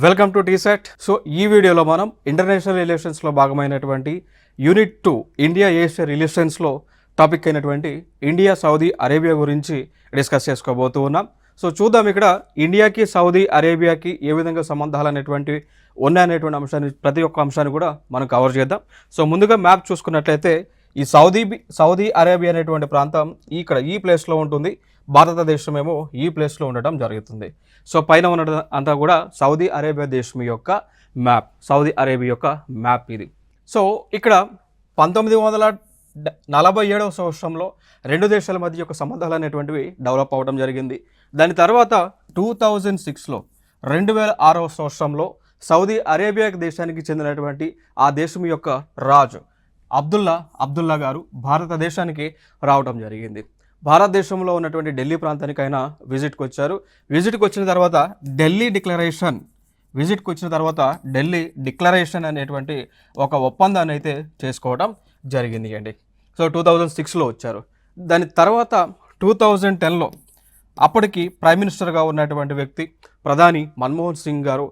Welcome to టీసెట్. So ఈ వీడియోలో మనం ఇంటర్నేషనల్ రిలేషన్స్లో భాగమైనటువంటి యూనిట్ 2 ఇండియా ఏషియా రిలేషన్స్లో టాపిక్ అయినటువంటి ఇండియా సౌదీ అరేబియా గురించి డిస్కస్ చేసుకోబోతూ ఉన్నాం. సో చూద్దాం ఇక్కడ ఇండియాకి సౌదీ అరేబియాకి ఏ విధంగా సంబంధాలు అనేటువంటివి ఉన్నాయనేటువంటి అంశాన్ని ప్రతి ఒక్క అంశాన్ని కూడా మనం కవర్ చేద్దాం. సో ముందుగా మ్యాప్ చూసుకున్నట్లయితే ఈ సౌదీ అరేబియా అనేటువంటి ప్రాంతం ఇక్కడ ఈ ప్లేస్లో ఉంటుంది. భారతదేశం ఏమో ఈ ప్లేస్లో ఉండటం జరుగుతుంది. సో పైన ఉన్న అంతా కూడా సౌదీ అరేబియా దేశం యొక్క మ్యాప్, సౌదీ అరేబియా యొక్క మ్యాప్ ఇది. సో ఇక్కడ 1947 సంవత్సరంలో రెండు దేశాల మధ్య యొక్క సంబంధాలు అనేటువంటివి డెవలప్ అవ్వడం జరిగింది. దాని తర్వాత 2006లో 2006 సంవత్సరంలో సౌదీ అరేబియా దేశానికి చెందినటువంటి ఆ దేశం యొక్క రాజు అబ్దుల్లా గారు భారతదేశానికి రావడం జరిగింది. భారతదేశంలో ఉన్నటువంటి ఢిల్లీ ప్రాంతానికి ఆయన విజిట్కి వచ్చారు. విజిట్కి వచ్చిన తర్వాత ఢిల్లీ డిక్లరేషన్ అనేటువంటి ఒక ఒప్పందాన్ని అయితే చేసుకోవడం జరిగింది అండి. సో 2006లో వచ్చారు. దాని తర్వాత 2010లో అప్పటికి ప్రైమ్ మినిస్టర్గా ఉన్నటువంటి వ్యక్తి ప్రధాని మన్మోహన్ సింగ్ గారు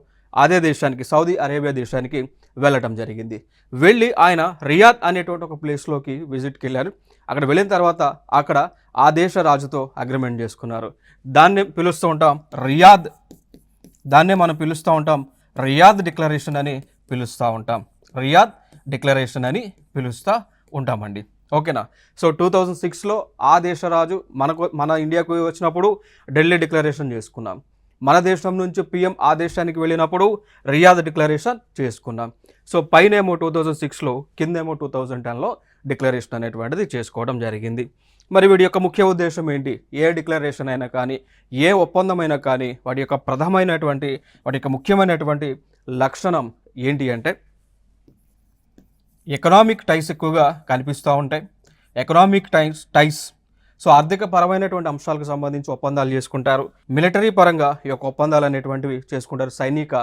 అదే దేశానికి, సౌదీ అరేబియా దేశానికి వెళ్ళటం జరిగింది. వెళ్ళి ఆయన రియాద్ అనేటువంటి ఒక ప్లేస్లోకి విజిట్కి వెళ్ళారు. అక్కడ వెళ్ళిన తర్వాత అక్కడ ఆ దేశ రాజుతో అగ్రిమెంట్ చేసుకున్నారు. దాన్నే మనం పిలుస్తూ ఉంటాం రియాద్ డిక్లరేషన్ అని పిలుస్తూ ఉంటామండి. ఓకేనా? సో 2006లో ఆ దేశ రాజు మన ఇండియాకు వచ్చినప్పుడు ఢిల్లీ డిక్లరేషన్ చేసుకున్నాం. మన దేశం నుంచి పిఎం ఆ దేశానికి వెళ్ళినప్పుడు రియాద్ డిక్లరేషన్ చేసుకున్నాం. సో పైనేమో 2006లో, కిందేమో 2010లో డిక్లరేషన్ అనేటువంటిది చేసుకోవడం జరిగింది. మరి వీడి యొక్క ముఖ్య ఉద్దేశం ఏంటి? ఏ డిక్లరేషన్ అయినా కానీ, ఏ ఒప్పందమైనా కానీ వాటి యొక్క ముఖ్యమైనటువంటి లక్షణం ఏంటి అంటే ఎకనామిక్ టైస్ ఎక్కువగా కనిపిస్తూ ఉంటాయి. ఎకనామిక్ టైస్ సో ఆర్థిక పరమైనటువంటి అంశాలకు సంబంధించి ఒప్పందాలు చేసుకుంటారు. మిలిటరీ పరంగా ఈ యొక్క ఒప్పందాలు అనేటువంటివి చేసుకుంటారు, సైనిక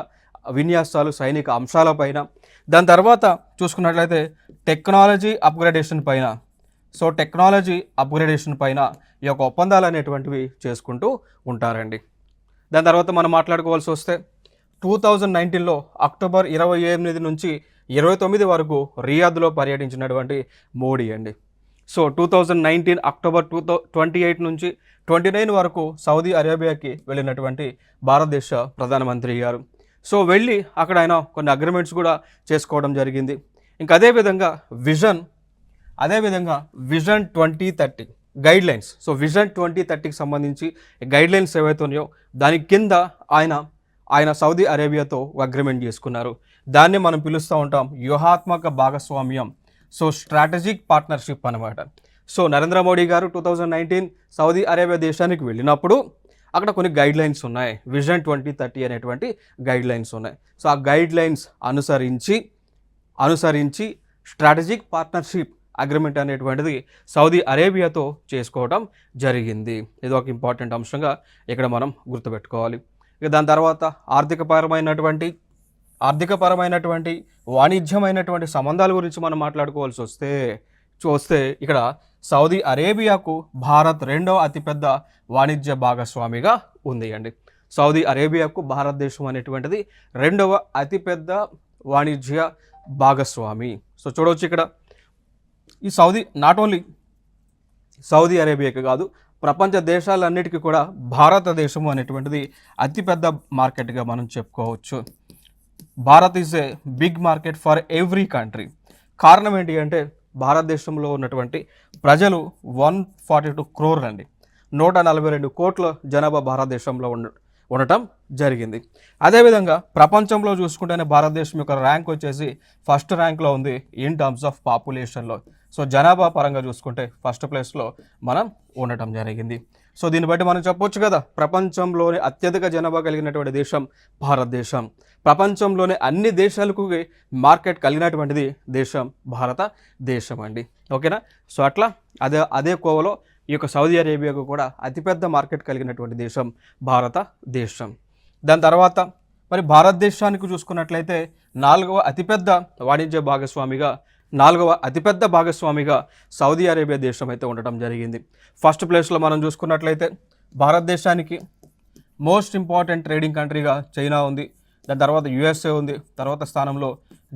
విన్యాసాలు, సైనిక అంశాలపైన. దాని తర్వాత చూసుకున్నట్లయితే టెక్నాలజీ అప్గ్రేడేషన్ పైన ఈ యొక్క ఒప్పందాలు అనేటువంటివి చేసుకుంటూ ఉంటారండి. దాని తర్వాత మనం మాట్లాడుకోవాల్సి వస్తే 2019లో అక్టోబర్ 28 నుంచి 29 వరకు రియాద్లో పర్యటించినటువంటి మోడీ అండి. సో 2019 అక్టోబర్ 28 నుంచి 29 వరకు సౌదీ అరేబియాకి వెళ్ళినటువంటి భారతదేశ ప్రధానమంత్రి గారు. సో వెళ్ళి అక్కడ ఆయన కొన్ని అగ్రిమెంట్స్ కూడా చేసుకోవడం జరిగింది. ఇంకా అదేవిధంగా విజన్ 2030 గైడ్లైన్స్. సో విజన్ 2030కి సంబంధించి గైడ్లైన్స్ ఏవైతే ఉన్నాయో దాని కింద ఆయన సౌదీ అరేబియాతో అగ్రిమెంట్ చేసుకున్నారు. దాన్ని మనం పిలుస్తూ ఉంటాం వ్యూహాత్మక భాగస్వామ్యం. సో స్ట్రాటజిక్ పార్ట్నర్షిప్ అనమాట. సో నరేంద్ర మోడీ గారు 2019 సౌదీ అరేబియా దేశానికి వెళ్ళినప్పుడు అక్కడ కొన్ని గైడ్లైన్స్ ఉన్నాయి, విజన్ 2030 అనేటువంటి గైడ్లైన్స్ ఉన్నాయి. సో ఆ గైడ్లైన్స్ అనుసరించి స్ట్రాటజిక్ పార్ట్నర్షిప్ అగ్రిమెంట్ అనేటువంటిది సౌదీ అరేబియాతో చేసుకోవడం జరిగింది. ఇది ఒక ఇంపార్టెంట్ అంశంగా ఇక్కడ మనం గుర్తుపెట్టుకోవాలి. ఇక దాని తర్వాత ఆర్థికపరమైనటువంటి వాణిజ్యమైనటువంటి సంబంధాల గురించి మనం మాట్లాడుకోవాల్సి వస్తే ఇక్కడ సౌదీ అరేబియాకు భారత్ రెండవ అతిపెద్ద వాణిజ్య భాగస్వామిగా ఉంది అండి. సౌదీ అరేబియాకు భారతదేశం అనేటువంటిది రెండవ అతిపెద్ద వాణిజ్య భాగస్వామి. సో చూడవచ్చు ఇక్కడ ఈ నాట్ ఓన్లీ సౌదీ అరేబియాకి కాదు, ప్రపంచ దేశాలన్నిటికీ కూడా భారతదేశం అనేటువంటిది అతిపెద్ద మార్కెట్గా మనం చెప్పుకోవచ్చు. Bharat is a big market for every country. కారణం ఏంటి అంటే భారతదేశంలో ఉన్నటువంటి ప్రజలు 142 crore అండి, 142 కోట్ల జనాభా భారతదేశంలో ఉండటం జరిగింది. అదేవిధంగా ప్రపంచంలో చూసుకుంటేనే భారతదేశం యొక్క ర్యాంక్ వచ్చేసి ఫస్ట్ ర్యాంక్లో ఉంది ఇన్ టర్మ్స్ ఆఫ్ పాపులేషన్లో. సో జనాభా పరంగా చూసుకుంటే ఫస్ట్ ప్లేస్లో మనం ఉండటం జరిగింది. సో దీన్ని బట్టి మనం చెప్పొచ్చు కదా, ప్రపంచంలోనే అత్యధిక జనాభా కలిగినటువంటి దేశం భారతదేశం. ప్రపంచంలోనే అన్ని దేశాలకు మార్కెట్ కలిగినటువంటిది దేశం భారతదేశం అండి. ఓకేనా? సో అట్లా అదే కోవలో ఈ యొక్క సౌదీ అరేబియాకు కూడా అతిపెద్ద మార్కెట్ కలిగినటువంటి దేశం భారతదేశం. దాని తర్వాత మరి భారతదేశానికి చూసుకున్నట్లయితే నాలుగవ అతిపెద్ద భాగస్వామిగా సౌదీ అరేబియా దేశం అయితే ఉండటం జరిగింది. ఫస్ట్ ప్లేస్లో మనం చూసుకున్నట్లయితే భారతదేశానికి మోస్ట్ ఇంపార్టెంట్ ట్రేడింగ్ కంట్రీగా చైనా ఉంది. దాని తర్వాత యుఎస్ఏ ఉంది, తర్వాత స్థానంలో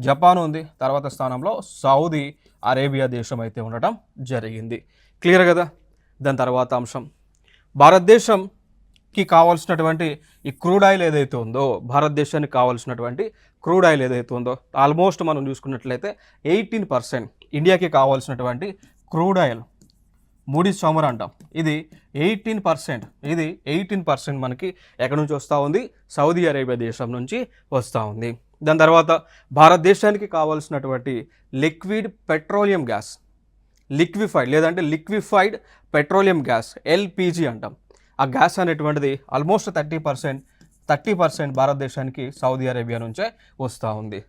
జపాన్ ఉంది, తర్వాత స్థానంలో సౌదీ అరేబియా దేశం అయితే ఉండటం జరిగింది. క్లియర్ కదా. దాని తర్వాత అంశం భారతదేశంకి కావాల్సినటువంటి ఈ క్రూడ్ ఆయిల్ ఏదైతే ఉందో, భారతదేశానికి కావాల్సినటువంటి క్రూడ్ ఆయిల్ ఏదైతే ఉందో ఆల్మోస్ట్ మనం చూసుకున్నట్లయితే 18% ఇండియాకి కావాల్సినటువంటి క్రూడ్ ఆయిల్ మూడీ చమురు అంటాం, ఇది 18% మనకి ఎక్కడి నుంచి వస్తూ ఉంది, సౌదీ అరేబియా దేశం నుంచి వస్తూ ఉంది. దాని తర్వాత భారతదేశానికి కావాల్సినటువంటి liquid petroleum gas, liquefied petroleum gas LPG అంటాం. ఆ గ్యాస్ అనేటువంటిది ఆల్మోస్ట్ 30% భారతదేశానికి సౌదీ అరేబియా నుంచే వస్తూ ఉంది.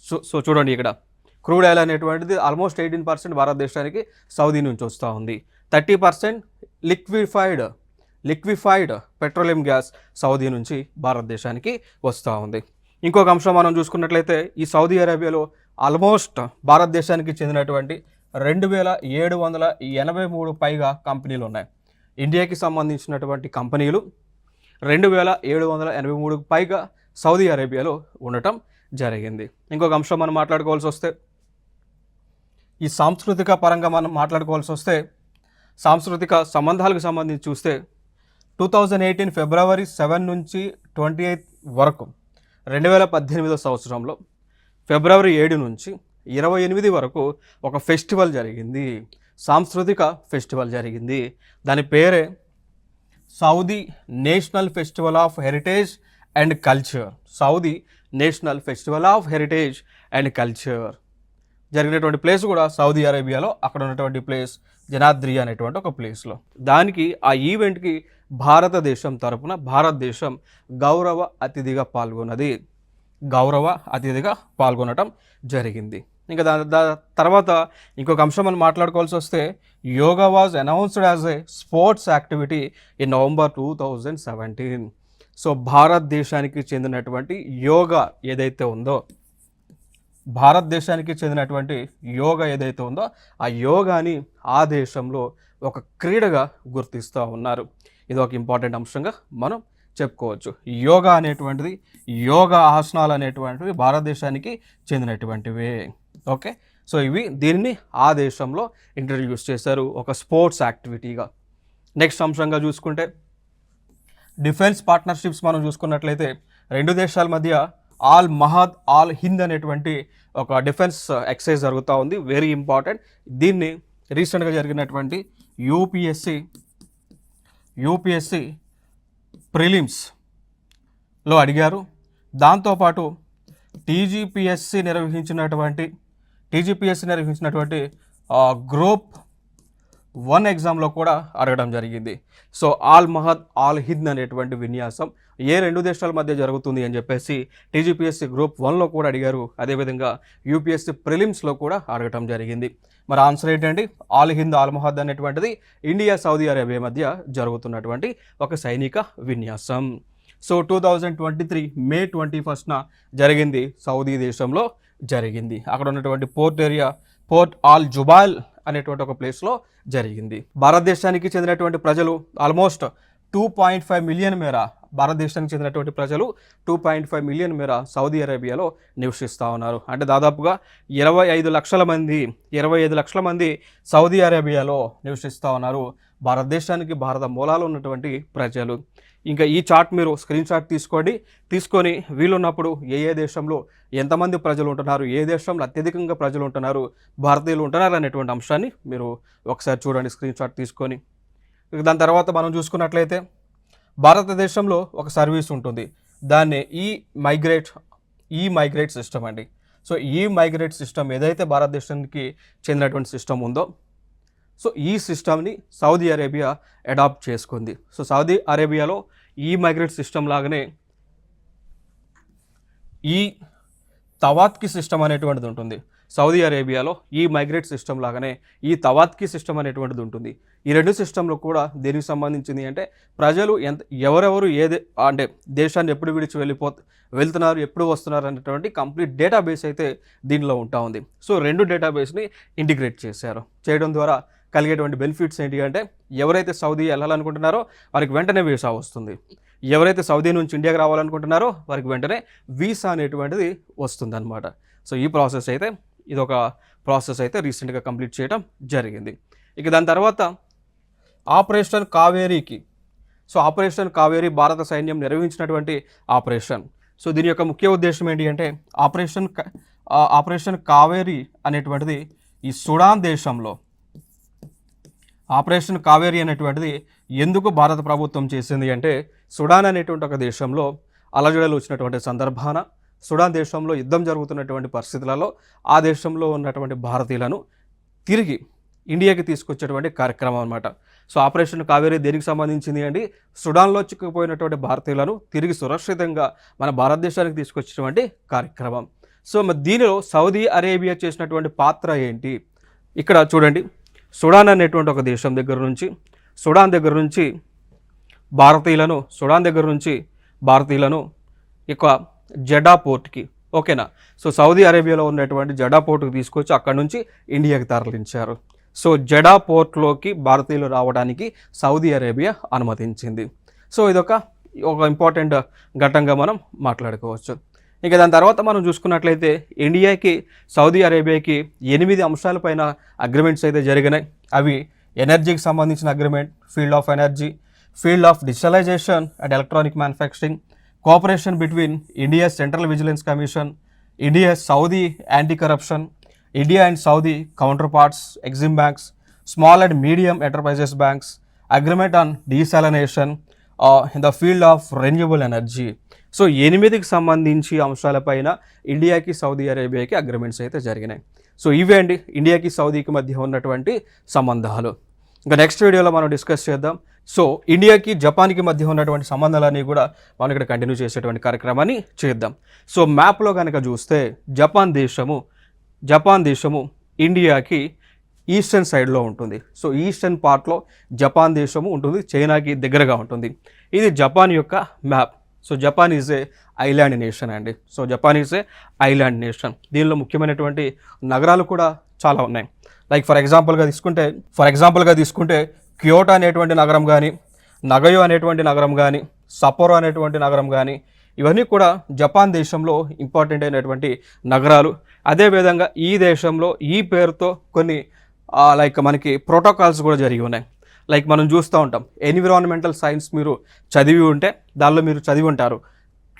సో చూడండి, ఇక్కడ క్రూడ్ ఆయిల్ అనేటువంటిది ఆల్మోస్ట్ 18% భారతదేశానికి సౌదీ నుంచి వస్తూ ఉంది. 30% లిక్విఫైడ్ పెట్రోలియం గ్యాస్ సౌదీ నుంచి భారతదేశానికి వస్తూ ఉంది. ఇంకొక అంశం మనం చూసుకున్నట్లయితే ఈ సౌదీ అరేబియాలో ఆల్మోస్ట్ భారతదేశానికి చెందినటువంటి 2783 పైగా కంపెనీలు ఉన్నాయి. ఇండియాకి సంబంధించినటువంటి కంపెనీలు 2783 పైగా సౌదీ అరేబియాలో ఉండటం జరిగింది. ఇంకొక అంశం మనం మాట్లాడుకోవాల్సి వస్తే ఈ సాంస్కృతిక పరంగా మనం మాట్లాడుకోవాల్సి వస్తే సాంస్కృతిక సంబంధాలకు సంబంధించి చూస్తే 2018 ఫిబ్రవరి 7 నుంచి 28 వరకు 2018 సంవత్సరంలో ఫిబ్రవరి 7 నుంచి 28 వరకు ఒక ఫెస్టివల్ జరిగింది, సాంస్కృతిక ఫెస్టివల్ జరిగింది. దాని పేరే Saudi national festival of heritage and culture. Saudi national festival of heritage and culture జరిగినటువంటి ప్లేస్ కూడా సౌదీ అరేబియాలో, అక్కడ ఉన్నటువంటి ప్లేస్ జనాద్రి అనేటువంటి ఒక ప్లేస్లో. దానికి ఆ ఈవెంట్కి భారతదేశం తరపున భారతదేశం గౌరవ అతిథిగా పాల్గొనటం జరిగింది. ఇంకా తర్వాత ఇంకొక అంశం మనం మాట్లాడుకోవాల్సి వస్తే yoga was announced as a sports activity in November 2017. So భారతదేశానికి చెందినటువంటి యోగా ఏదైతే ఉందో ఆ యోగాని ఆ దేశంలో ఒక క్రీడగా గుర్తిస్తూ ఉన్నారు. ఇది ఒక ఇంపార్టెంట్ అంశంగా మనం చెప్పుకోవచ్చు. యోగా ఆసనాలు అనేటువంటివి భారతదేశానికి చెందినటువంటివే. ఓకే, సో దీనిని ఆ దేశంలో ఇంట్రడ్యూస్ చేశారు ఒక స్పోర్ట్స్ యాక్టివిటీగా. నెక్స్ట్ అంశంగా చూసుకుంటే డిఫెన్స్ పార్ట్నర్షిప్స్ మనం చూసుకున్నట్లయితే రెండు దేశాల మధ్య ఆల్ హింద్ అనేటువంటి ఒక డిఫెన్స్ ఎక్సర్సైజ్ జరుగుతూ ఉంది, వెరీ ఇంపార్టెంట్. దీన్ని రీసెంట్గా జరిగినటువంటి యూపీఎస్సి ప్రిలిమ్స్లో అడిగారు. దాంతోపాటు టీజీపీఎస్సి నిర్వహించినటువంటి గ్రూప్ 1 ఎగ్జామ్లో కూడా అడగడం జరిగింది. సో ఆల్ హింద్ అనేటువంటి విన్యాసం ఏ రెండు దేశాల మధ్య జరుగుతుంది అని చెప్పేసి టీజీపీఎస్సి గ్రూప్ 1లో కూడా అడిగారు, అదేవిధంగా యూపీఎస్సి ప్రిలిమ్స్లో కూడా అడగటం జరిగింది. మరి ఆన్సర్ ఏంటండి, ఆల్ హింద్ ఆల్ మహద్ అనేటువంటిది ఇండియా సౌదీ అరేబియా మధ్య జరుగుతున్నటువంటి ఒక సైనిక విన్యాసం. సో 2023 మే 21న జరిగింది, సౌదీ దేశంలో జరిగింది. అక్కడ ఉన్నటువంటి పోర్ట్ ఆల్ జుబాల్ అనేటువంటి ఒక ప్లేస్లో జరిగింది. భారతదేశానికి చెందినటువంటి ప్రజలు ఆల్మోస్ట్ 2.5 మిలియన్ మేర మేర సౌదీ అరేబియాలో నివసిస్తూ ఉన్నారు. అంటే దాదాపుగా 25 లక్షల మంది సౌదీ అరేబియాలో నివసిస్తూ ఉన్నారు. భారత మూలాలు ఉన్నటువంటి ప్రజలు. ఇంకా ఈ చార్ట్ మీరు స్క్రీన్ షాట్ తీసుకొని వీలున్నప్పుడు ఏ దేశంలో ఎంతమంది ప్రజలు ఉంటున్నారు, ఏ దేశంలో అత్యధికంగా ప్రజలు ఉంటున్నారు, భారతీయులు ఉంటున్నారు అనేటువంటి అంశాన్ని మీరు ఒకసారి చూడండి స్క్రీన్ షాట్ తీసుకొని. దాని తర్వాత మనం చూసుకున్నట్లయితే భారతదేశంలో ఒక సర్వీస్ ఉంటుంది, దాన్ని ఈ మైగ్రేట్ సిస్టమ్ అండి. సో ఈ మైగ్రేట్ సిస్టమ్ ఏదైతే భారతదేశానికి చెందినటువంటి సిస్టమ్ ఉందో, సో ఈ సిస్టమ్ని సౌదీ అరేబియా అడాప్ట్ చేసుకుంది. సో సౌదీ అరేబియాలో ఈ మైగ్రేట్ సిస్టమ్ లాగానే ఈ తవాత్కి సిస్టమ్ అనేటువంటిది ఉంటుంది. సౌదీ అరేబియాలో ఈ మైగ్రేట్ సిస్టమ్ లాగానే ఈ తవాత్కి సిస్టమ్ అనేటువంటిది ఉంటుంది. ఈ రెండు సిస్టంలో కూడా దేనికి సంబంధించింది అంటే ప్రజలు ఎవరెవరు అంటే దేశాన్ని ఎప్పుడు విడిచి వెళ్తున్నారు, ఎప్పుడు వస్తున్నారు అనేటువంటి కంప్లీట్ డేటాబేస్ అయితే దీనిలో ఉంటా ఉంది. సో రెండు డేటాబేస్ని ఇంటిగ్రేట్ చేయడం ద్వారా కలిగేటువంటి బెనిఫిట్స్ ఏంటి అంటే ఎవరైతే సౌదీ వెళ్ళాలనుకుంటున్నారో వారికి వెంటనే వీసా వస్తుంది, ఎవరైతే సౌదీ నుంచి ఇండియాకి రావాలనుకుంటున్నారో వారికి వెంటనే వీసా అనేటువంటిది వస్తుందన్నమాట. సో ఈ ప్రాసెస్ అయితే ఇదొక ప్రాసెస్ అయితే రీసెంట్గా కంప్లీట్ చేయడం జరిగింది. ఇక దాని తర్వాత ఆపరేషన్ కావేరీకి, సో ఆపరేషన్ కావేరీ భారత సైన్యం నిర్వహించినటువంటి ఆపరేషన్. సో దీని యొక్క ముఖ్య ఉద్దేశం ఏంటి అంటే ఆపరేషన్ కావేరీ అనేటువంటిది ఈ సుడాన్ దేశంలో, ఆపరేషన్ కావేరీ అనేటువంటిది ఎందుకు భారత ప్రభుత్వం చేసింది అంటే సుడాన్ అనేటువంటి ఒక దేశంలో అలజడులు వచ్చినటువంటి సందర్భాన, సుడాన్ దేశంలో యుద్ధం జరుగుతున్నటువంటి పరిస్థితులలో ఆ దేశంలో ఉన్నటువంటి భారతీయులను తిరిగి ఇండియాకి తీసుకొచ్చేటువంటి కార్యక్రమం అనమాట. సో ఆపరేషన్ కావేరీ దేనికి సంబంధించింది అండి, సుడాన్లో చిక్కుపోయినటువంటి భారతీయులను తిరిగి సురక్షితంగా మన భారతదేశానికి తీసుకొచ్చినటువంటి కార్యక్రమం. సో మరి దీనిలో సౌదీ అరేబియా చేసినటువంటి పాత్ర ఏంటి, ఇక్కడ చూడండి. సుడాన్ అనేటువంటి ఒక దేశం దగ్గర నుంచి, సుడాన్ దగ్గర నుంచి భారతీయులను ఇక జెడా పోర్ట్కి, ఓకేనా, సో సౌదీ అరేబియాలో ఉన్నటువంటి జెడా పోర్ట్కి తీసుకొచ్చి అక్కడ నుంచి ఇండియాకి తరలించారు. సో జెడా పోర్ట్లోకి భారతీయులు రావడానికి సౌదీ అరేబియా అనుమతించింది. సో ఇదొక ఇంపార్టెంట్ ఘట్టంగా మనం మాట్లాడుకోవచ్చు. ఇక దాని తర్వాత మనం చూసుకున్నట్లయితే ఇండియాకి సౌదీ అరేబియాకి 8 అంశాలపైన అగ్రిమెంట్స్ అయితే జరిగినాయి. అవి ఎనర్జీకి సంబంధించిన agreement, field of energy, field of digitalization and electronic manufacturing, cooperation between India central vigilance commission, India Saudi anti corruption, India and Saudi counter parts, Exim banks, small and medium enterprises banks, agreement on desalination in the field of renewable energy. So 8కి సంబంధించి అంశాలపైన ఇండియాకి Saudi అరేబియాకి agreements అయితే జరిగినాయి. So ఇవే అండి ఇండియాకి సౌదీకి మధ్య ఉన్నటువంటి సంబంధాలు. ఇంకా నెక్స్ట్ వీడియోలో మనం డిస్కస్ చేద్దాం. సో ఇండియాకి జపాన్కి మధ్య ఉన్నటువంటి సంబంధాలన్నీ కూడా మనం ఇక్కడ కంటిన్యూ చేసేటువంటి కార్యక్రమాన్ని చేద్దాం. సో మ్యాప్లో కనుక చూస్తే జపాన్ దేశము ఇండియాకి ఈస్టర్న్ సైడ్లో ఉంటుంది. సో ఈస్టర్న్ పార్ట్లో జపాన్ దేశము ఉంటుంది, చైనాకి దగ్గరగా ఉంటుంది. ఇది జపాన్ యొక్క map. So Japan is a island nation అండి. So Japan is a island nation. దీనిలో ముఖ్యమైనటువంటి నగరాలు కూడా చాలా ఉన్నాయి. లైక్ ఫర్ ఎగ్జాంపుల్గా తీసుకుంటే క్యోటో అనేటువంటి నగరం కానీ, నగయో అనేటువంటి నగరం కానీ, సపోరో అనేటువంటి నగరం కానీ, ఇవన్నీ కూడా జపాన్ దేశంలో ఇంపార్టెంట్ అయినటువంటి నగరాలు. అదేవిధంగా ఈ దేశంలో ఈ పేరుతో కొన్ని లైక్ మనకి ప్రోటోకాల్స్ కూడా జరిగి ఉన్నాయి. లైక్ మనం చూస్తూ ఉంటాం, ఎన్విరాన్మెంటల్ సైన్స్ మీరు చదివి ఉంటే దానిలో మీరు చదివి ఉంటారు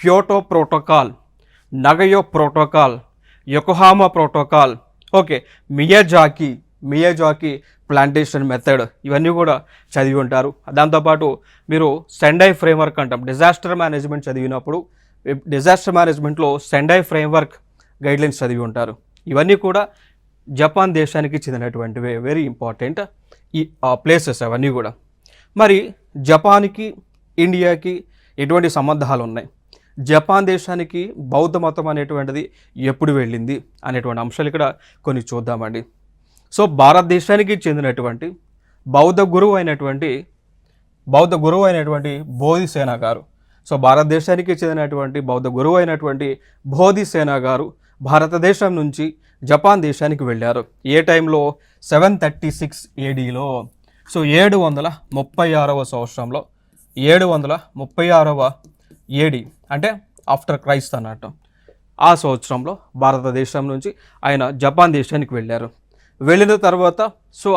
Kyoto protocol, Nagoya protocol, Yokohama protocol, okay, Miyazaki plantation method, ఇవన్నీ కూడా చదివి ఉంటారు. దాంతోపాటు మీరు సెండై ఫ్రేమ్వర్క్ అంటాం, డిజాస్టర్ మేనేజ్మెంట్ చదివినప్పుడు డిజాస్టర్ మేనేజ్మెంట్లో సెండై ఫ్రేమ్వర్క్ గైడ్లైన్స్ చదివి ఉంటారు. ఇవన్నీ కూడా జపాన్ దేశానికి చెందినటువంటివే, వెరీ ఇంపార్టెంట్ ఈ ప్లేసెస్ అవన్నీ కూడా. మరి జపాన్కి ఇండియాకి ఎటువంటి సంబంధాలు ఉన్నాయి, జపాన్ దేశానికి బౌద్ధ మతం అనేటువంటిది ఎప్పుడు వెళ్ళింది అనేటువంటి అంశాలు ఇక్కడ కొన్ని చూద్దామండి. సో భారతదేశానికి చెందినటువంటి బౌద్ధ గురువు అయినటువంటి బోధిసేన గారు, సో భారతదేశానికి చెందినటువంటి బౌద్ధ గురువు అయినటువంటి బోధిసేన గారు భారతదేశం నుంచి జపాన్ దేశానికి వెళ్ళారు. ఏ టైంలో? 736 ADలో. సో 736వ సంవత్సరంలో, 736వ AD అంటే ఆఫ్టర్ క్రైస్ట్ అన్నట్టు. ఆ సంవత్సరంలో భారతదేశం నుంచి ఆయన జపాన్ దేశానికి వెళ్ళారు. వెళ్ళిన తర్వాత సో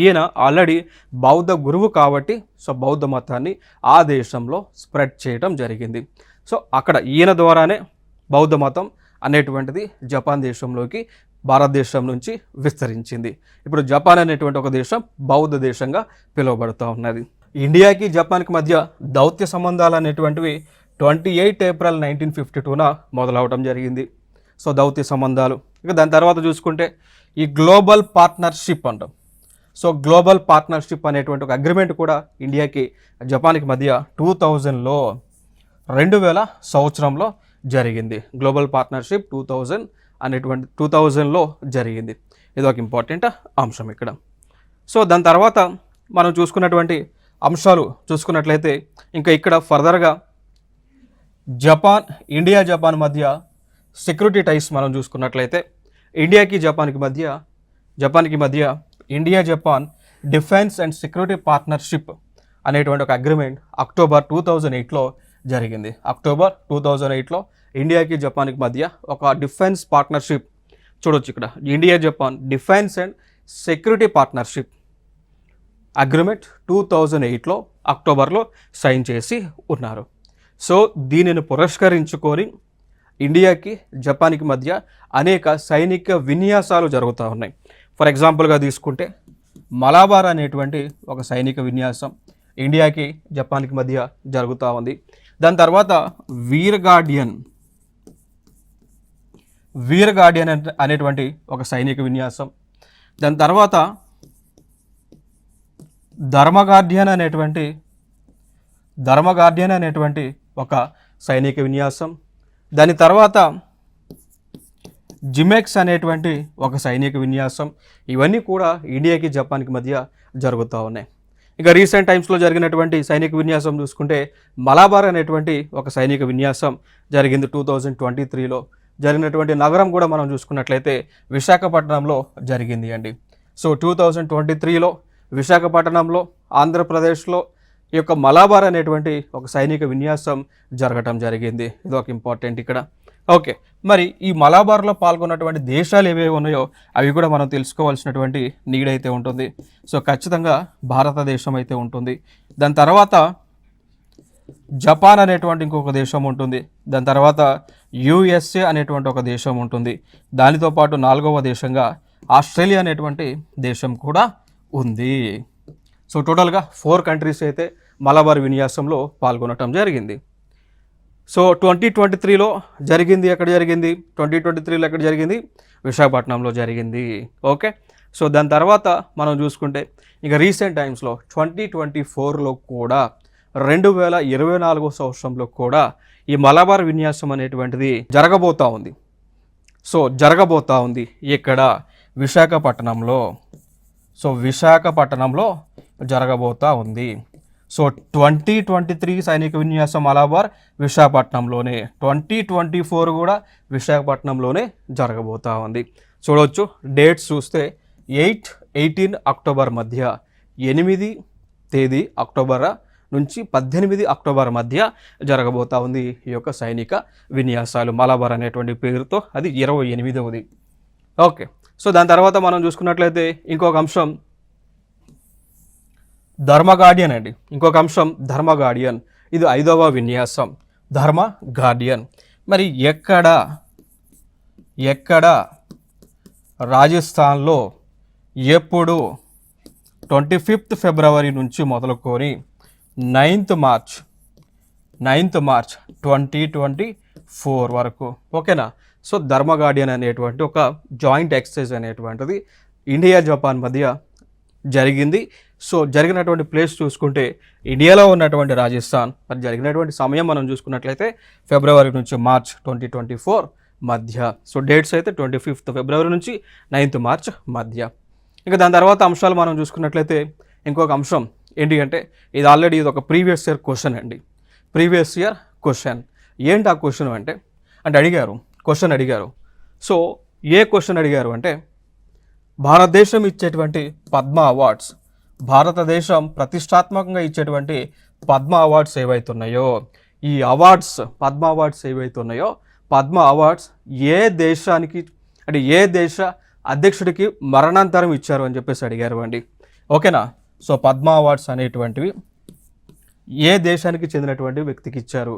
ఈయన ఆల్రెడీ బౌద్ధ గురువు కాబట్టి సో బౌద్ధ మతాన్ని ఆ దేశంలో స్ప్రెడ్ చేయడం జరిగింది. సో అక్కడ ఈయన ద్వారానే బౌద్ధ మతం అనేటువంటిది జపాన్ దేశంలోకి భారతదేశం నుంచి విస్తరించింది. ఇప్పుడు జపాన్ అనేటువంటి ఒక దేశం బౌద్ధ దేశంగా పిలువబడుతూ ఉన్నది. ఇండియాకి జపాన్కి మధ్య దౌత్య సంబంధాలు అనేటువంటివి 28 ఏప్రిల్ 1952న మొదలవడం జరిగింది. సో దౌత్య సంబంధాలు. ఇక దాని తర్వాత చూసుకుంటే ఈ గ్లోబల్ పార్ట్నర్షిప్ అంటాం. సో గ్లోబల్ పార్ట్నర్షిప్ అనేటువంటి ఒక అగ్రిమెంట్ కూడా ఇండియాకి జపాన్కి మధ్య 2000 సంవత్సరంలో జరిగింది. గ్లోబల్ పార్ట్నర్షిప్ 2000లో జరిగింది. ఇది ఒక ఇంపార్టెంట్ అంశం ఇక్కడ. సో దాని తర్వాత మనం చూసుకున్నటువంటి అంశాలు చూసుకున్నట్లయితే ఇంకా ఇక్కడ ఫర్దర్గా ఇండియా జపాన్ మధ్య సెక్యూరిటీ టైస్ మనం చూసుకున్నట్లయితే ఇండియాకి జపాన్కి మధ్య India Japan defence and security partnership అనేటువంటి ఒక అగ్రిమెంట్ అక్టోబర్ 2008లో జరిగింది. అక్టోబర్ 2008లో ఇండియాకి జపాన్కి మధ్య ఒక డిఫెన్స్ పార్ట్నర్షిప్ చూడొచ్చు ఇక్కడ, India Japan defence and security partnership agreement 2008లో అక్టోబర్లో సైన్ చేసి ఉన్నారు. సో దీనిని పురస్కరించుకొని ఇండియాకి జపాన్కి మధ్య అనేక సైనిక విన్యాసాలు జరుగుతూ ఉన్నాయి. ఫర్ ఎగ్జాంపుల్గా తీసుకుంటే మలబార్ అనేటువంటి ఒక సైనిక విన్యాసం ఇండియాకి జపాన్కి మధ్య జరుగుతూ ఉంది. దాని తర్వాత వీర్ గార్డియన్ అనేటువంటి ఒక సైనిక విన్యాసం. దాని తర్వాత ధర్మగార్డియన్ అనేటువంటి ఒక సైనిక విన్యాసం. దాని తర్వాత జిమెక్స్ అనేటువంటి ఒక సైనిక విన్యాసం. ఇవన్నీ కూడా ఇండియాకి జపాన్కి మధ్య జరుగుతూ ఉన్నాయి. ఇక రీసెంట్ టైమ్స్లో జరిగినటువంటి సైనిక విన్యాసం చూసుకుంటే మలబార్ అనేటువంటి ఒక సైనిక విన్యాసం జరిగింది 2023లో. జరిగినటువంటి నగరం కూడా మనం చూసుకున్నట్లయితే విశాఖపట్నంలో జరిగింది అండి. సో 2023లో విశాఖపట్నంలో ఆంధ్రప్రదేశ్లో ఈ యొక్క మలబార్ అనేటువంటి ఒక సైనిక విన్యాసం జరగటం జరిగింది. ఇది ఒక ఇంపార్టెంట్ ఇక్కడ. ఓకే, మరి ఈ మలబార్లో పాల్గొన్నటువంటి దేశాలు ఏవేవి ఉన్నాయో అవి కూడా మనం తెలుసుకోవాల్సినటువంటి నీడ్ అయితే ఉంటుంది. సో ఖచ్చితంగా భారతదేశం అయితే ఉంటుంది. దాని తర్వాత జపాన్ అనేటువంటి ఇంకొక దేశం ఉంటుంది. దాని తర్వాత యుఎస్ఏ అనేటువంటి ఒక దేశం ఉంటుంది. దానితో పాటు 4వ దేశంగా ఆస్ట్రేలియా అనేటువంటి దేశం కూడా ఉంది. సో టోటల్గా 4 కంట్రీస్ అయితే మలబార్ విన్యాసంలో పాల్గొనటం జరిగింది. సో 2023లో జరిగింది. ఎక్కడ జరిగింది? 2023లో ఎక్కడ జరిగింది? విశాఖపట్నంలో జరిగింది. ఓకే, సో దాని తర్వాత మనం చూసుకుంటే ఇక రీసెంట్ టైమ్స్లో 2024లో కూడా 2024 సంవత్సరంలో కూడా ఈ మలబార్ విన్యాసం అనేటువంటిది జరగబోతూ ఉంది. సో జరగబోతూ ఉంది ఇక్కడ విశాఖపట్నంలో. సో విశాఖపట్నంలో జరగబోతూ ఉంది. సో 2023 సైనిక విన్యాసం మలబార్ విశాఖపట్నంలోనే, 2024 కూడా విశాఖపట్నంలోనే జరగబోతూ ఉంది. చూడవచ్చు డేట్స్ చూస్తే 8-18 అక్టోబర్ మధ్య, 8 తేదీ అక్టోబర్ నుంచి 18 అక్టోబర్ మధ్య జరగబోతూ ఉంది ఈ యొక్క సైనిక విన్యాసాలు. మలబార్ అనేటువంటి పేరుతో అది 28వది. ఓకే, సో దాని తర్వాత మనం చూసుకున్నట్లయితే ఇంకొక అంశం ధర్మగార్డియన్ అండి. ఇంకొక అంశం ధర్మగార్డియన్. ఇది 5వ విన్యాసం ధర్మగార్డియన్. మరి ఎక్కడ రాజస్థాన్లో ఎప్పుడు 25 ఫిబ్రవరి నుంచి మొదలుకొని 9th మార్చ్ 2024 వరకు. ఓకేనా? సో ధర్మగార్డియన్ అనేటువంటి ఒక జాయింట్ ఎక్సర్సైజ్ అనేటువంటిది ఇండియా జపాన్ మధ్య జరిగింది. సో జరిగినటువంటి ప్లేస్ చూసుకుంటే ఇండియాలో ఉన్నటువంటి రాజస్థాన్. మరి జరిగినటువంటి సమయం మనం చూసుకున్నట్లయితే ఫిబ్రవరి నుంచి మార్చ్ 2024 మధ్య. సో డేట్స్ అయితే 25 ఫిబ్రవరి నుంచి 9th మార్చ్ మధ్య. ఇంకా దాని తర్వాత అంశాలు మనం చూసుకున్నట్లయితే ఇంకొక అంశం ఏంటి అంటే ఇది ఆల్రెడీ ఇది ఒక ప్రీవియస్ ఇయర్ క్వశ్చన్ అండి. ప్రీవియస్ ఇయర్ క్వశ్చన్ ఏంటి ఆ క్వశ్చన్ అంటే క్వశ్చన్ అడిగారు. సో ఏ క్వశ్చన్ అడిగారు అంటే భారతదేశం ఇచ్చేటువంటి పద్మ అవార్డ్స్, భారతదేశం ప్రతిష్టాత్మకంగా ఇచ్చేటువంటి పద్మ అవార్డ్స్ ఏవైతున్నాయో ఈ అవార్డ్స్, పద్మ అవార్డ్స్ ఏవైతున్నాయో పద్మ అవార్డ్స్ ఏ దేశానికి అంటే ఏ దేశ అధ్యక్షుడికి మరణాంతరం ఇచ్చారు అని చెప్పేసి అడిగారు అండి. ఓకేనా? సో పద్మ అవార్డ్స్ అనేటువంటివి ఏ దేశానికి చెందినటువంటి వ్యక్తికి ఇచ్చారు?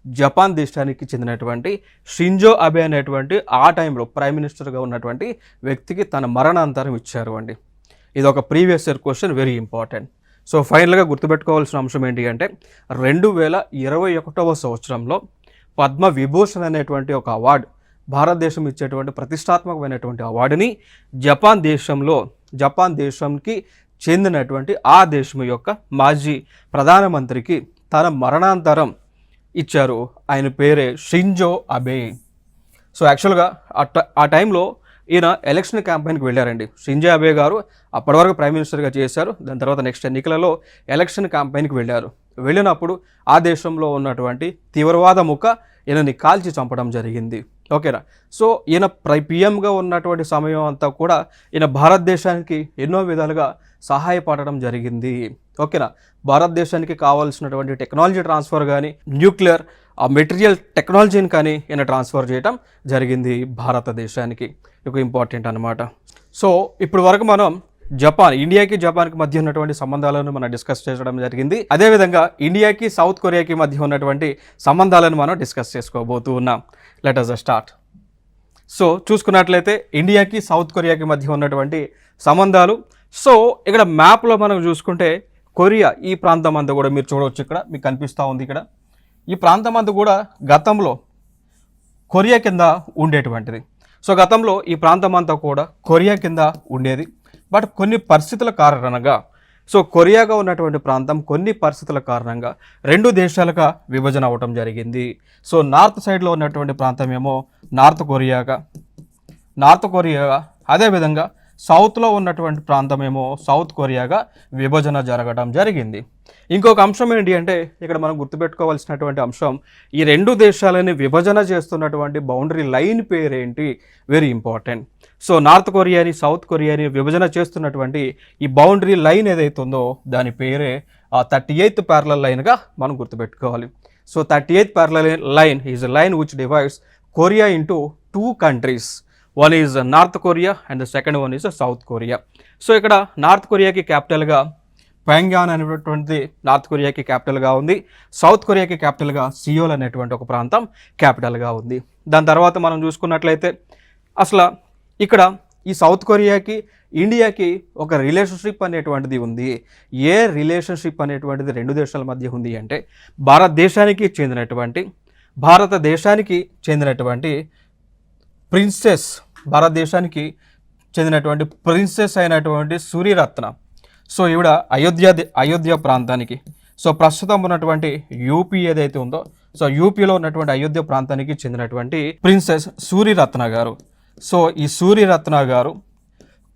జపాన్ దేశానికి చెందినటువంటి షింజో అబే అనేటువంటి ఆ టైంలో ప్రైమ్ మినిస్టర్గా ఉన్నటువంటి వ్యక్తికి తన మరణాంతరం ఇచ్చారు అండి. ఇది ఒక previous year question, very important. So ఫైనల్గా గుర్తుపెట్టుకోవాల్సిన అంశం ఏంటి అంటే 2021 సంవత్సరంలో పద్మ విభూషణ్ అనేటువంటి ఒక అవార్డు, భారతదేశం ఇచ్చేటువంటి ప్రతిష్టాత్మకమైనటువంటి అవార్డుని జపాన్ దేశంకి చెందినటువంటి ఆ దేశం యొక్క మాజీ ప్రధానమంత్రికి తన మరణాంతరం ఇచ్చారు. ఆయన పేరే షింజో అబే. సో యాక్చువల్గా ఆ టైంలో ఈయన ఎలక్షన్ క్యాంపెయిన్కి వెళ్ళారండి. షింజో అబే గారు అప్పటి వరకు ప్రైమ్ మినిస్టర్గా చేశారు. దాని తర్వాత నెక్స్ట్ ఎన్నికలలో ఎలక్షన్ క్యాంపెయిన్కి వెళ్ళినప్పుడు ఆ దేశంలో ఉన్నటువంటి తీవ్రవాద ముఖ ఈయనని కాల్చి చంపడం జరిగింది. ఓకేనా. సో ఈయన పిఎంగా ఉన్నటువంటి సమయం అంతా కూడా ఈయన భారతదేశానికి ఎన్నో విధాలుగా సహాయపడడం జరిగింది. ఓకేనా. భారతదేశానికి కావాల్సినటువంటి టెక్నాలజీ ట్రాన్స్ఫర్ కానీ, న్యూక్లియర్ మెటీరియల్ టెక్నాలజీని కానీ ఈయన ట్రాన్స్ఫర్ చేయడం జరిగింది భారతదేశానికి. ఒక ఇంపార్టెంట్ అనమాట. సో ఇప్పుడు వరకు మనం ఇండియాకి జపాన్కి మధ్య ఉన్నటువంటి సంబంధాలను మనం డిస్కస్ చేయడం జరిగింది. అదేవిధంగా ఇండియాకి సౌత్ కొరియాకి మధ్య ఉన్నటువంటి సంబంధాలను మనం డిస్కస్ చేసుకోబోతూ ఉన్నాం. Let us start. సో చూసుకున్నట్లయితే ఇండియాకి సౌత్ కొరియాకి మధ్య ఉన్నటువంటి సంబంధాలు. సో ఇక్కడ మ్యాప్లో మనం చూసుకుంటే కొరియా ఈ ప్రాంతం అంతా కూడా మీరు చూడవచ్చు. ఇక్కడ మీకు కనిపిస్తూ ఉంది. ఇక్కడ ఈ ప్రాంతం అంతా కూడా గతంలో కొరియా కింద ఉండేటువంటిది. సో గతంలో ఈ ప్రాంతం అంతా కూడా కొరియా కింద ఉండేది. బట్ కొన్ని పరిస్థితుల కారణంగా సో కొరియాగా ఉన్నటువంటి ప్రాంతం కొన్ని పరిస్థితుల కారణంగా రెండు దేశాలుగా విభజన అవ్వటం జరిగింది. సో నార్త్ సైడ్లో ఉన్నటువంటి ప్రాంతం ఏమో నార్త్ కొరియాగా అదేవిధంగా సౌత్లో ఉన్నటువంటి ప్రాంతం ఏమో సౌత్ కొరియాగా విభజన జరగడం జరిగింది. ఇంకొక అంశం ఏంటి అంటే ఇక్కడ మనం గుర్తుపెట్టుకోవాల్సినటువంటి అంశం, ఈ రెండు దేశాలని విభజన చేస్తున్నటువంటి బౌండరీ లైన్ పేరేంటి, వెరీ ఇంపార్టెంట్. సో నార్త్ కొరియాని సౌత్ కొరియాని విభజన చేస్తున్నటువంటి ఈ బౌండరీ లైన్ ఏదైతే ఉందో దాని పేరే 38th ప్యారలల్ లైన్గా మనం గుర్తుపెట్టుకోవాలి. So 38th parallel line is a line which divides Korea into 2 countries. One is north Korea and the second one is south Korea. So ఇక్కడ నార్త్ కొరియాకి క్యాపిటల్గా ప్యాంగ్యాన్ అనేటువంటి నార్త్ కొరియాకి క్యాపిటల్గా ఉంది. సౌత్ కొరియాకి క్యాపిటల్గా సియోల్ అనేటువంటి ఒక ప్రాంతం క్యాపిటల్గా ఉంది. దాని తర్వాత మనం చూసుకున్నట్లయితే అసలు ఇక్కడ ఈ సౌత్ కొరియాకి ఇండియాకి ఒక రిలేషన్షిప్ అనేటువంటిది ఉంది. ఏ రిలేషన్షిప్ అనేటువంటిది రెండు దేశాల మధ్య ఉంది అంటే భారతదేశానికి చెందినటువంటి ప్రిన్సెస్ అయినటువంటి సూర్యరత్న. సో ఈవిడ అయోధ్య ప్రాంతానికి, సో ప్రస్తుతం ఉన్నటువంటి యూపీ ఏదైతే ఉందో సో యూపీలో ఉన్నటువంటి అయోధ్య ప్రాంతానికి చెందినటువంటి ప్రిన్సెస్ సూర్యరత్న గారు. సో ఈ సూర్యరత్న గారు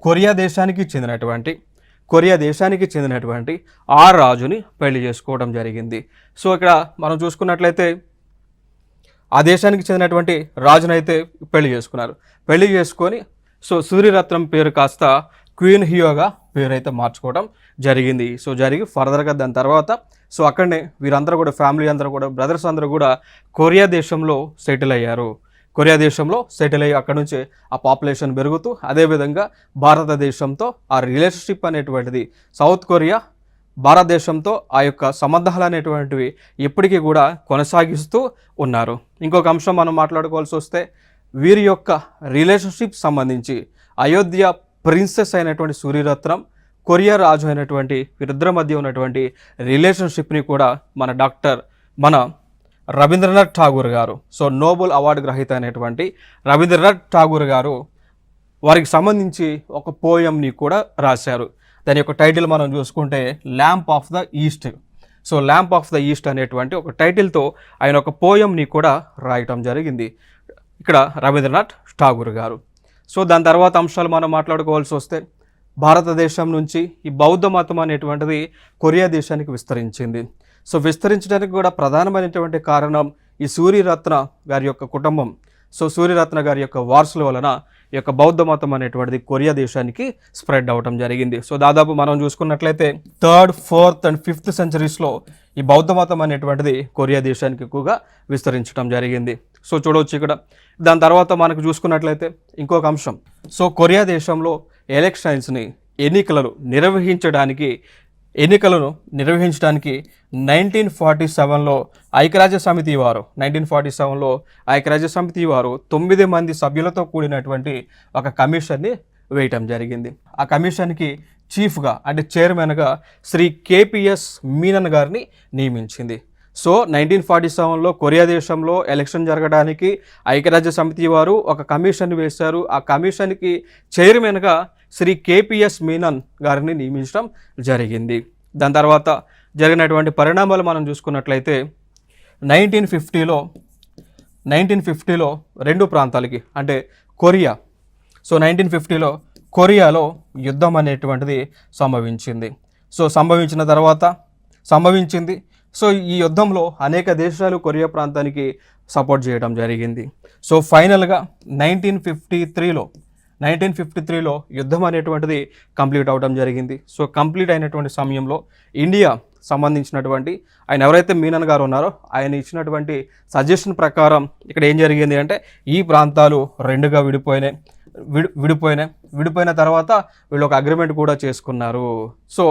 కొరియా దేశానికి చెందినటువంటి ఆ రాజుని పెళ్లి చేసుకోవడం జరిగింది. సో ఇక్కడ మనం చూసుకున్నట్లయితే ఆ దేశానికి చెందినటువంటి రాజునైతే పెళ్లి చేసుకొని సో సూర్యరత్నం పేరు కాస్త క్వీన్ హియోగా పేరు అయితే మార్చుకోవడం జరిగింది. సో జరిగి ఫర్దర్గా దాని తర్వాత సో అక్కడనే వీరందరూ కూడా ఫ్యామిలీ అందరూ కూడా బ్రదర్స్ అందరూ కూడా కొరియా దేశంలో సెటిల్ అయ్యి అక్కడ నుంచి ఆ పాపులేషన్ పెరుగుతూ అదేవిధంగా భారతదేశంతో ఆ రిలేషన్షిప్ అనేటువంటిది సౌత్ కొరియా భారతదేశంతో ఆ యొక్క సంబంధాలు అనేటువంటివి ఇప్పటికీ కూడా కొనసాగిస్తూ ఉన్నారు. ఇంకొక అంశం మనం మాట్లాడుకోవాల్సి వస్తే వీరి యొక్క రిలేషన్షిప్ సంబంధించి అయోధ్య ప్రిన్సెస్ అయినటువంటి సూర్యరత్నం కొరియా రాజు అయినటువంటి వీరిద్దరి మధ్య ఉన్నటువంటి రిలేషన్షిప్ని కూడా మన రవీంద్రనాథ్ ఠాగూర్ గారు, సో నోబెల్ అవార్డు గ్రహీత అయినటువంటి రవీంద్రనాథ్ ఠాగూర్ గారు వారికి సంబంధించి ఒక పోయంని కూడా రాశారు. దాని యొక్క టైటిల్ మనం చూసుకుంటే lamp of the east. So lamp of the east అనేటువంటి ఒక టైటిల్తో ఆయన ఒక పోయంని కూడా రాయటం జరిగింది ఇక్కడ రవీంద్రనాథ్ ఠాగూర్ గారు. సో దాని తర్వాత అంశాలు మనం మాట్లాడుకోవాల్సి వస్తే భారతదేశం నుంచి ఈ బౌద్ధ మతం అనేటువంటిది కొరియా దేశానికి విస్తరించింది. సో విస్తరించడానికి కూడా ప్రధానమైనటువంటి కారణం ఈ సూర్యరత్న గారి యొక్క కుటుంబం. సో సూర్యరత్న గారి యొక్క వారసుల వలన ఈ యొక్క బౌద్ధ మతం అనేటువంటిది కొరియా దేశానికి స్ప్రెడ్ అవ్వటం జరిగింది. సో దాదాపు మనం చూసుకున్నట్లయితే 3rd, 4th and 5th centuries ఈ బౌద్ధ మతం అనేటువంటిది కొరియా దేశానికి ఎక్కువగా విస్తరించడం జరిగింది. సో చూడవచ్చు ఇక్కడ. దాని తర్వాత మనకు చూసుకున్నట్లయితే ఇంకొక అంశం, సో కొరియా దేశంలో ఎన్నికలను నిర్వహించడానికి 1947లో ఐక్యరాజ్య సమితి వారు 9 మంది సభ్యులతో కూడినటువంటి ఒక కమిషన్ని వేయటం జరిగింది. ఆ కమిషన్కి చీఫ్గా అంటే చైర్మన్గా శ్రీ కేపీఎస్ మీనన్ గారిని నియమించింది. సో 1947లో కొరియా దేశంలో ఎలక్షన్ జరగడానికి ఐక్యరాజ్య సమితి వారు ఒక కమిషన్ వేశారు. ఆ కమిషన్కి చైర్మన్గా శ్రీ కేపీఎస్ మీనన్ గారిని నియమించడం జరిగింది. దాని తర్వాత జరిగినటువంటి పరిణామాలు మనం చూసుకున్నట్లయితే 1950లో రెండు ప్రాంతాలకి అంటే కొరియా, సో 1950లో కొరియాలో యుద్ధం అనేటువంటిది సంభవించింది. సో ఈ యుద్ధంలో అనేక దేశాలు కొరియా ప్రాంతానికి సపోర్ట్ చేయడం జరిగింది. సో ఫైనల్గా 1953లో యుద్ధం అనేటువంటిది కంప్లీట్ అవడం జరిగింది. సో కంప్లీట్ అయినటువంటి సమయంలో ఇండియా సంబంధించినటువంటి ఆయన ఎవరైతే మీనన్ గారు ఉన్నారో ఆయన ఇచ్చినటువంటి సజెషన్ ప్రకారం ఇక్కడ ఏం జరిగింది అంటే ఈ ప్రాంతాలు రెండుగా విడిపోయిన తర్వాత వీళ్ళు ఒక అగ్రిమెంట్ కూడా చేసుకున్నారు. సో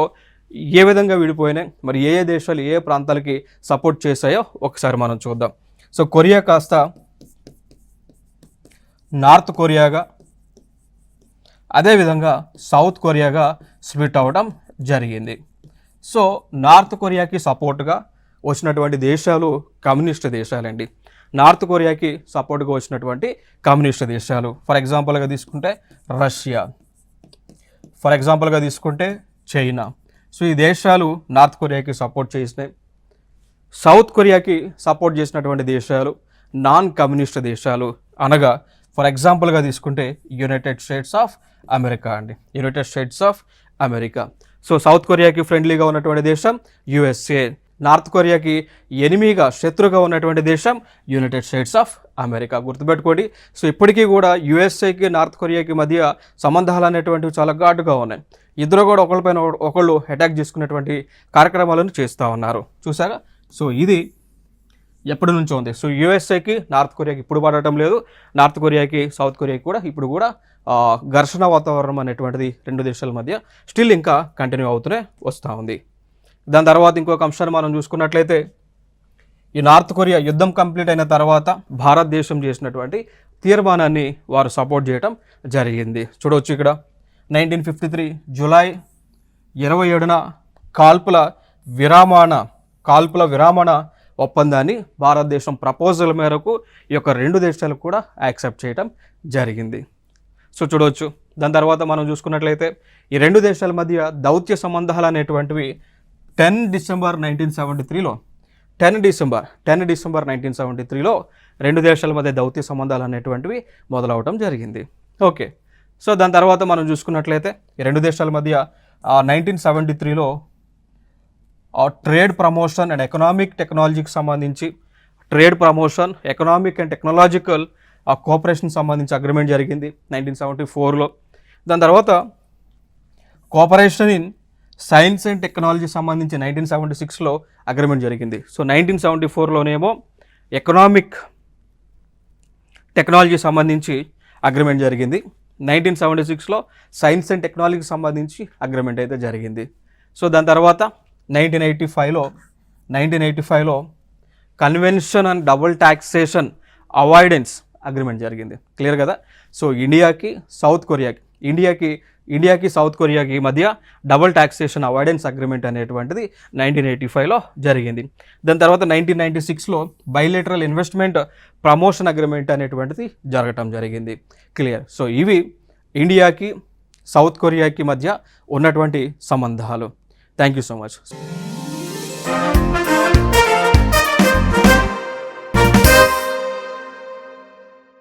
ఏ విధంగా విడిపోయినాయి, మరి ఏ దేశాలు ఏ ప్రాంతాలకి సపోర్ట్ చేశాయో ఒకసారి మనం చూద్దాం. సో కొరియా కాస్త నార్త్ కొరియాగా, అదేవిధంగా సౌత్ కొరియాగా స్ప్లిట్ అవ్వడం జరిగింది. సో నార్త్ కొరియాకి సపోర్ట్గా వచ్చినటువంటి దేశాలు కమ్యూనిస్ట్ దేశాలండి. నార్త్ కొరియాకి సపోర్ట్గా వచ్చినటువంటి కమ్యూనిస్ట్ దేశాలు ఫర్ ఎగ్జాంపుల్గా తీసుకుంటే రష్యా, ఫర్ ఎగ్జాంపుల్గా తీసుకుంటే చైనా. సో ఈ దేశాలు నార్త్ కొరియాకి సపోర్ట్ చేసినాయి. సౌత్ కొరియాకి సపోర్ట్ చేసినటువంటి దేశాలు నాన్ కమ్యూనిస్ట్ దేశాలు, అనగా ఫర్ ఎగ్జాంపుల్గా తీసుకుంటే యునైటెడ్ స్టేట్స్ ఆఫ్ అమెరికా అండి, United States of America. So south కొరియాకి ఫ్రెండ్లీగా ఉన్నటువంటి దేశం యుఎస్ఏ, నార్త్ కొరియాకి ఎనిమిగా శత్రుగా ఉన్నటువంటి దేశం యునైటెడ్ స్టేట్స్ ఆఫ్ అమెరికా. గుర్తుపెట్టుకోండి. సో ఇప్పటికీ కూడా యుఎస్ఏకి నార్త్ కొరియాకి మధ్య సంబంధాలు అనేటువంటివి చాలా ఘాటుగా ఉన్నాయి. ఇద్దరు కూడా ఒకళ్ళపైన ఒకళ్ళు అటాక్ చేసుకునేటువంటి కార్యక్రమాలను చేస్తూ ఉన్నారు. చూసారా? సో ఇది ఎప్పటి నుంచో ఉంది. సో యుఎస్ఏకి నార్త్ కొరియాకి ఇప్పుడు పడటం లేదు, నార్త్ కొరియాకి సౌత్ కొరియాకి కూడా ఇప్పుడు కూడా ఘర్షణ వాతావరణం అనేటువంటిది రెండు దేశాల మధ్య స్టిల్ ఇంకా కంటిన్యూ అవుతూనే వస్తూ ఉంది. దాని తర్వాత ఇంకొక అంశాన్ని మనం చూసుకున్నట్లయితే ఈ నార్త్ కొరియా యుద్ధం కంప్లీట్ అయిన తర్వాత భారతదేశం చేసినటువంటి తీర్మానాన్ని వారు సపోర్ట్ చేయడం జరిగింది. చూడవచ్చు ఇక్కడ 1953 జూలై 27న కాల్పుల విరామణ ఒప్పందాన్ని భారతదేశం ప్రపోజల్ మేరకు ఈ యొక్క రెండు దేశాలకు కూడా యాక్సెప్ట్ చేయడం జరిగింది. సో చూడవచ్చు. దాని తర్వాత మనం చూసుకున్నట్లయితే ఈ రెండు దేశాల మధ్య దౌత్య సంబంధాలు అనేటువంటివి 10 డిసెంబర్ 1973లో రెండు దేశాల మధ్య దౌత్య సంబంధాలు అనేటువంటివి మొదలవడం జరిగింది. ఓకే. సో దాని తర్వాత మనం చూసుకున్నట్లయితే ఈ రెండు దేశాల మధ్య 1973లో ట్రేడ్ ప్రమోషన్ అండ్ ఎకనామిక్ టెక్నాలజీకి సంబంధించి trade promotion, economic and technological cooperation సంబంధించి అగ్రిమెంట్ జరిగింది 1974లో. దాని తర్వాత cooperation in science and technology సంబంధించి 1976లో అగ్రిమెంట్ జరిగింది. సో 1974లోనేమో ఎకనామిక్ టెక్నాలజీ సంబంధించి అగ్రిమెంట్ జరిగింది. 1976లో సైన్స్ అండ్ టెక్నాలజీకి సంబంధించి అగ్రిమెంట్ అయితే జరిగింది. సో దాని తర్వాత 1985లో convention and double taxation avoidance agreement జరిగింది. క్లియర్ కదా? సో ఇండియాకి సౌత్ కొరియాకి మధ్య డబుల్ ట్యాక్సేషన్ అవాయిడెన్స్ అగ్రిమెంట్ అనేటువంటిది 1985లో జరిగింది. దాని తర్వాత 1996లో బైలేటరల్ ఇన్వెస్ట్మెంట్ ప్రమోషన్ అగ్రిమెంట్ అనేటువంటిది జరగటం జరిగింది. క్లియర్? సో ఇవి ఇండియాకి సౌత్ కొరియాకి మధ్య ఉన్నటువంటి సంబంధాలు. Thank you so much.